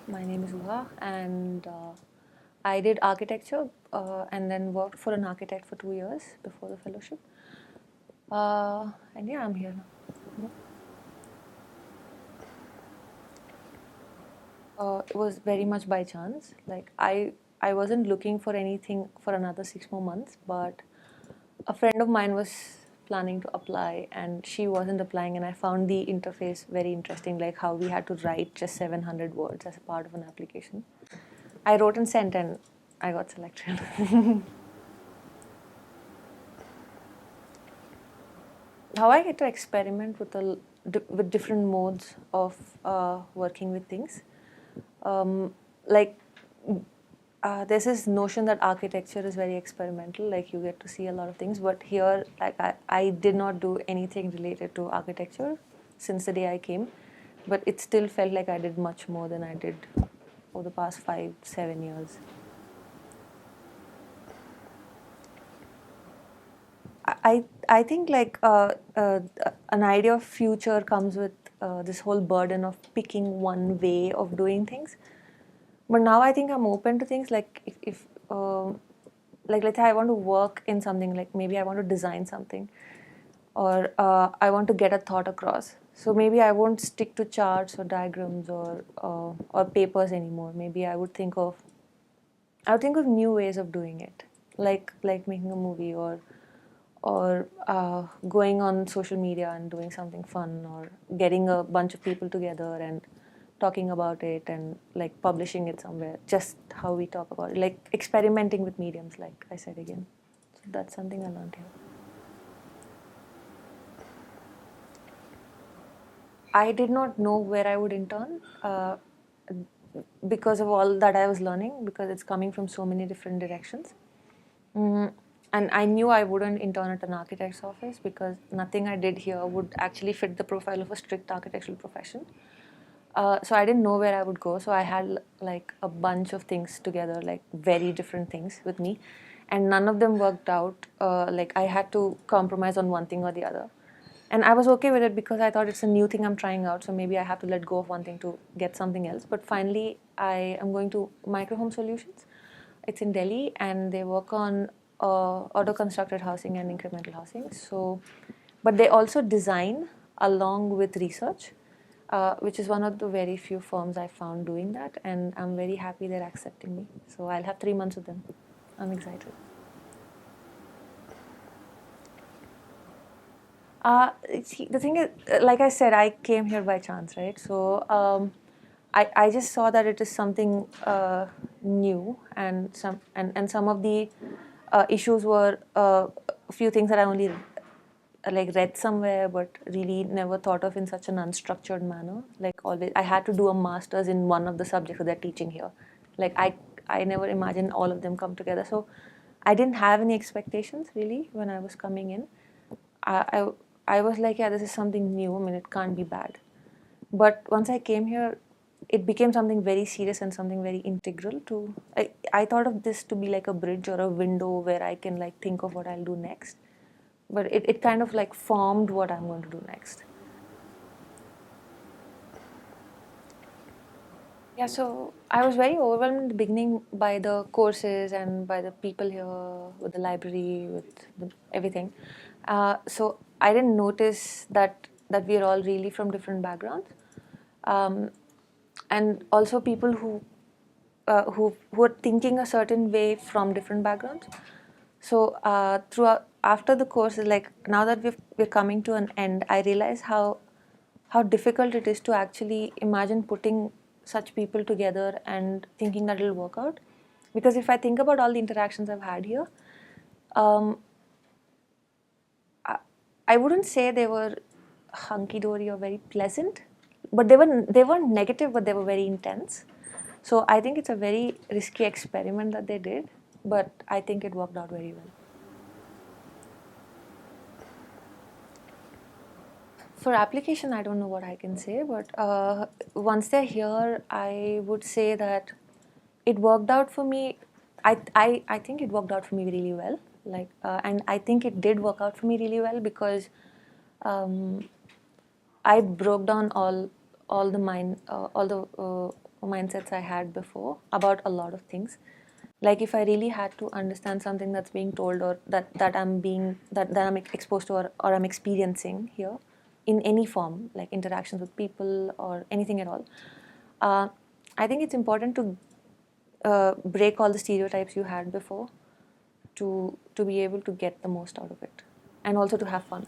My name is Ooha, and I did architecture and then worked for an architect for 2 years before the fellowship. And yeah, I'm here now. It was very much by chance. Like I wasn't looking for anything for another 6 more months, but a friend of mine was planning to apply and she wasn't applying, and I found the interface very interesting, like how we had to write just 700 words as a part of an application. I wrote and sent, and I got selected. How I get to experiment with with different modes of working with things. Like there's this notion that architecture is very experimental, like you get to see a lot of things, but here, like I did not do anything related to architecture since the day I came, but it still felt like I did much more than I did over the past 5-7 years. I think like an idea of future comes with this whole burden of picking one way of doing things. But now I think I'm open to things, like if like let's say I want to work in something, like maybe I want to design something, or I want to get a thought across. So maybe I won't stick to charts or diagrams or papers anymore. Maybe I would think of new ways of doing it, like making a movie, or going on social media and doing something fun, or getting a bunch of people together and talking about it and like publishing it somewhere, just how we talk about it, like experimenting with mediums, like I said again. So that's something I learned here. I did not know where I would intern because of all that I was learning, because it's coming from so many different directions. Mm, and I knew I wouldn't intern at an architect's office because nothing I did here would actually fit the profile of a strict architectural profession. So I didn't know where I would go. So I had like a bunch of things together, like very different things with me, and none of them worked out. Like I had to compromise on one thing or the other, and I was okay with it because I thought it's a new thing I'm trying out. So maybe I have to let go of one thing to get something else. But finally, I am going to Micro Home Solutions. It's in Delhi, and they work on auto-constructed housing and incremental housing. So, but they also design along with research, which is one of the very few firms I found doing that, and I'm very happy they're accepting me. So I'll have 3 months with them. I'm excited. The thing is, like I said, I came here by chance, right? So I just saw that it is something new, and some of the issues were a few things that I only like read somewhere, but really never thought of in such an unstructured manner. Like always, I had to do a master's in one of the subjects that they're teaching here. Like I never imagined all of them come together. So I didn't have any expectations really when I was coming in. I I was like, yeah, this is something new. I mean, it can't be bad. But once I came here, it became something very serious and something very integral to. I thought of this to be like a bridge or a window where I can like think of what I'll do next. But it kind of like formed what I'm going to do next. Yeah, so I was very overwhelmed in the beginning by the courses and by the people here, with the library, with everything. So I didn't notice that we are all really from different backgrounds, um, and also people who are thinking a certain way from different backgrounds. So throughout after the course, like now that we're coming to an end, I realize how difficult it is to actually imagine putting such people together and thinking that it'll work out. Because if I think about all the interactions I've had here, um, I, I wouldn't say they were hunky dory or very pleasant, but they weren't negative, but they were very intense. So I think it's a very risky experiment that they did, but I think it worked out very well. For application, I don't know what I can say, but once they're here, I would say that it worked out for me. I think it worked out for me really well. Like, and I think it did work out for me really well because um, I broke down all the mindsets I had before about a lot of things. Like if I really had to understand something that's being told, or that I'm exposed to, or I'm experiencing here in any form, like interactions with people or anything at all, uh, I think it's important to break all the stereotypes you had before to be able to get the most out of it, and also to have fun.